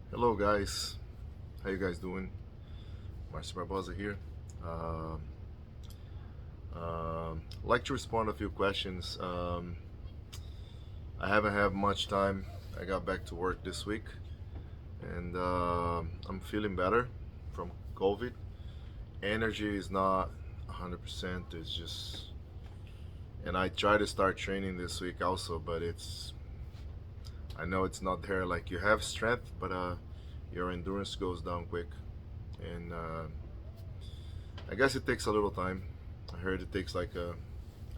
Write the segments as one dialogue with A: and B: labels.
A: Hello guys, how you guys doing? Marcio Barbosa here. Um, like to respond to a few questions. I haven't had much time. I got back to work this week, and I'm feeling better from COVID. Energy is not 100%. It's just, and I try to start training this week also, but I know it's not there. Like you have strength, but your endurance goes down quick, and I guess it takes a little time. I heard it takes like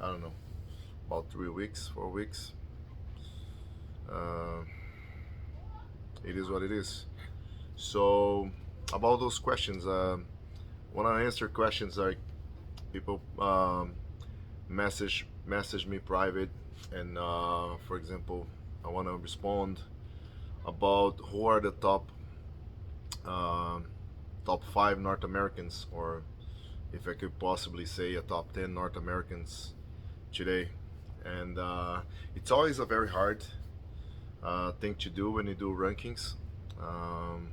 A: I don't know, about 3 weeks, 4 weeks. Uh, it is what it is. So about those questions, when I answer questions like people message me private, and for example, I want to respond about who are the um top five North Americans, or if I could possibly say a top 10 North Americans today. And it's always a very hard thing to do when you do rankings. Um,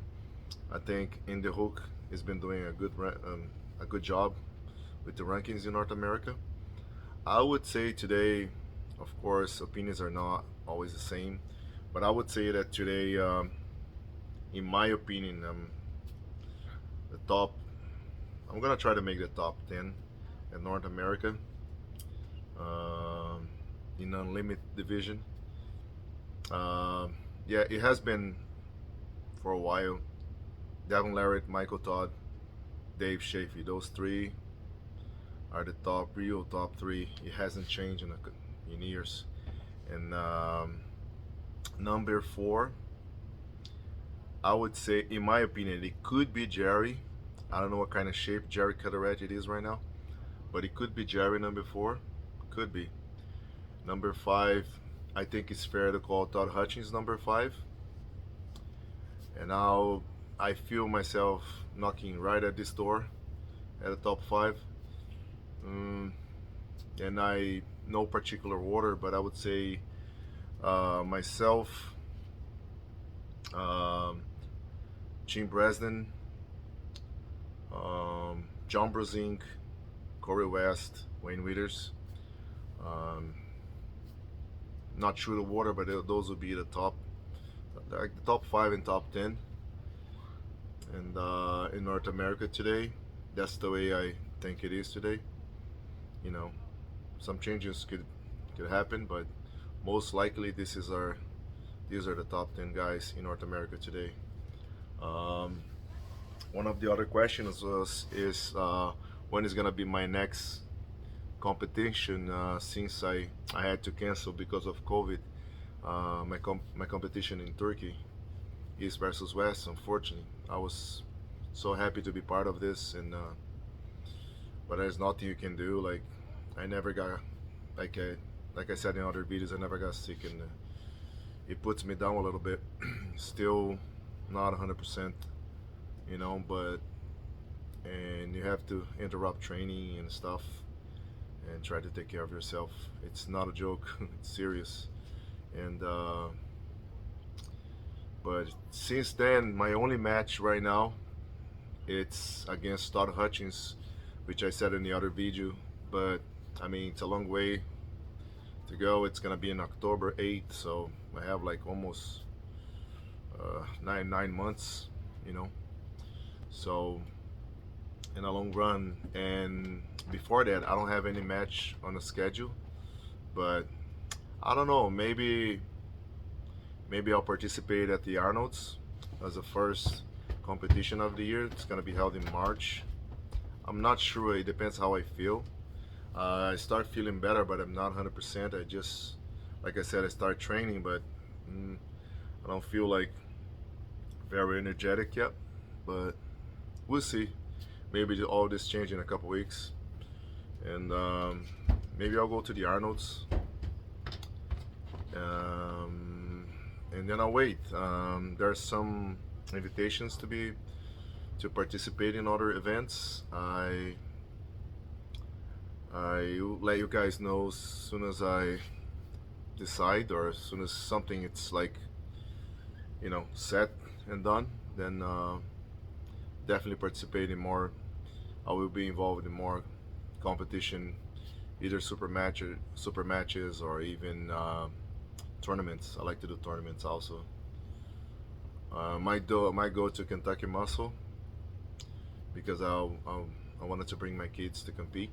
A: I think In the Hook has been doing a good job with the rankings in North America. I would say today, of course, opinions are not always the same, but I would say that today, in my opinion, the top. I'm gonna try to make the top 10 in North America, um, in unlimited division. Um, yeah, it has been for a while. Devin Larratt, Michael Todd, Dave Shafee. Those three are the real top three. It hasn't changed in years. And number four, I would say, in my opinion, it could be Jerry. I don't know what kind of shape Jerry Cutteredge it is right now, but it could be Jerry number four. Could be. Number five, I think it's fair to call Todd Hutchins number five. And now I feel myself knocking right at this door at the top five. Mm, and I no particular order, but I would say myself, um, Jim Bresnan, John Brozink, Corey West, Wayne Withers. Um, not sure the order, but those would be like the top five and top 10. And in North America today, that's the way I think it is today. You know, some changes could happen, but most likely these are the top 10 guys in North America today. Um, one of the other questions is when is gonna be my next competition, since I had to cancel because of COVID. My competition in Turkey, East versus West. Unfortunately, I was so happy to be part of this, and but there's nothing you can do. Like I never got like I said in other videos, I never got sick, and it puts me down a little bit. Still not 100%, but and you have to interrupt training and stuff and try to take care of yourself. It's not a joke. It's serious. And but since then, my only match right now, it's against Todd Hutchins, which I said in the other video. But I mean, it's a long way to go. It's gonna be in October 8th, so I have like almost nine months, you know. So in a long run, and before that, I don't have any match on the schedule. But I don't know. Maybe I'll participate at the Arnold's as the first competition of the year. It's gonna be held in March. I'm not sure. It depends how I feel. I start feeling better, but I'm not 100%. I just, like I said, I start training, but I don't feel like very energetic yet. But we'll see. Maybe all this change in a couple weeks, and maybe I'll go to the Arnold's, and then I'll wait. There's some invitations to participate in other events. I will let you guys know as soon as I decide, or as soon as something it's like set. and done, then definitely participate in more. I will be involved in more competition, either super matches, or even tournaments. I like to do tournaments also. Might go to Kentucky Muscle because I wanted to bring my kids to compete.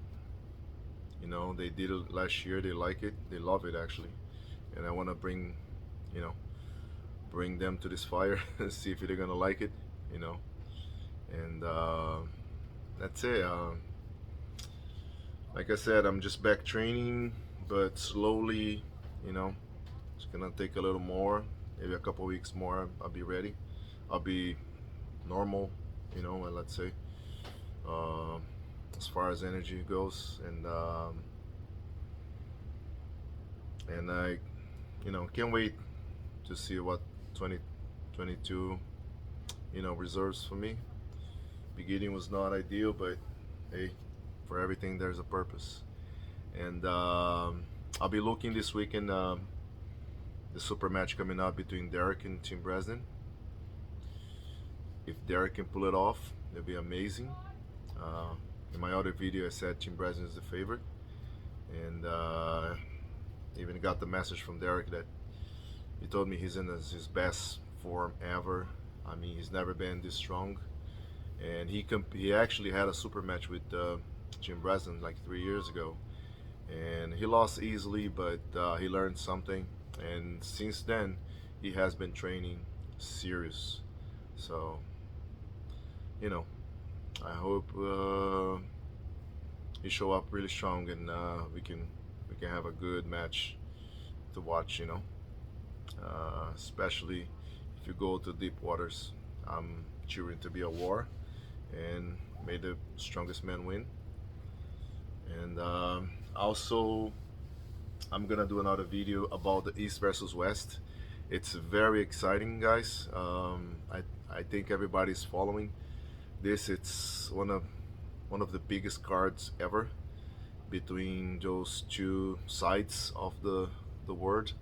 A: You know, they did it last year. They like it. They love it actually, and I want to bring, you know, bring them to this fire and see if they're gonna like it. You know, and that's it. Like I said, I'm just back training, but slowly, you know, it's gonna take a little more, maybe a couple weeks more. I'll be ready. I'll be normal, you know, let's say, uh, as far as energy goes, and I, you know, can't wait to see what 2022, you know, reserves for me. Beginning was not ideal, but hey, for everything there's a purpose. And I'll be looking this weekend, the super match coming up between Derek and Tim Bresnan. If Derek can pull it off, it'll be amazing. In my other video I said Tim Bresnan is the favorite, and even got the message from Derek that he told me he's in his best form ever. I mean, he's never been this strong, and he actually had a super match with Jim Bresnan like 3 years ago, and he lost easily, but he learned something, and since then he has been training serious. So, you know, I hope he show up really strong, and we can have a good match to watch. You know, especially if you go to deep waters. I'm cheering to be a war, and may the strongest man win. And also, I'm gonna do another video about the East versus West. It's very exciting, guys. I think everybody's following this. It's one of the biggest cards ever between those two sides of the world.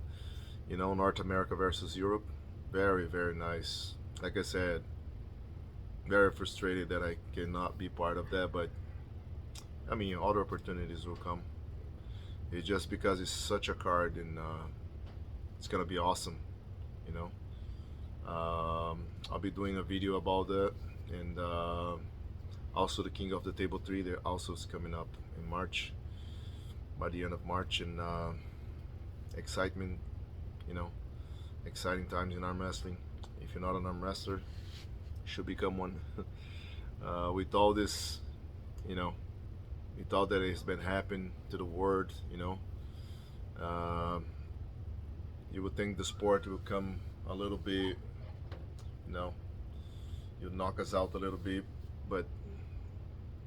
A: You know, North America versus Europe. Very nice. Like I said, very frustrated that I cannot be part of that, but I mean, other opportunities will come. It's just because it's such a card, and it's gonna be awesome, you know. I'll be doing a video about that, and also the King of the Table 3. There also is coming up in March, by the end of March, and excitement, you know, exciting times in arm wrestling. If you're not an arm wrestler, you should become one. With all this, you know, with all that has been happening to the world, you know, you would think the sport will come a little bit, you know, you'll knock us out a little bit, but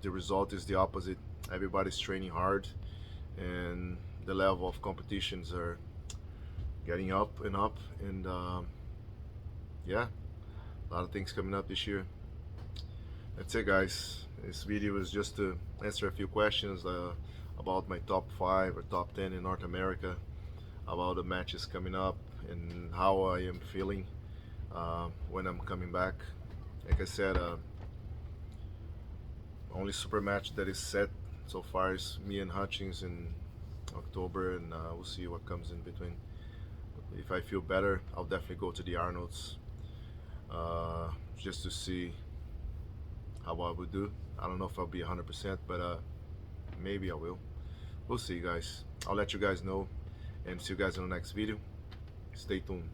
A: the result is the opposite. Everybody's training hard, and the level of competitions are getting up, and yeah, a lot of things coming up this year. That's it, guys. This video is just to answer a few questions about my top 5 or top 10 in North America, about the matches coming up, and how I am feeling when I'm coming back. Like I said, only super match that is set so far is me and Hutchings in October, and we'll see what comes in between. If I feel better, I'll definitely go to the Arnolds, just to see how I would do. I don't know if I'll be 100%, but maybe I will. We'll see, guys. I'll let you guys know, and see you guys in the next video. Stay tuned.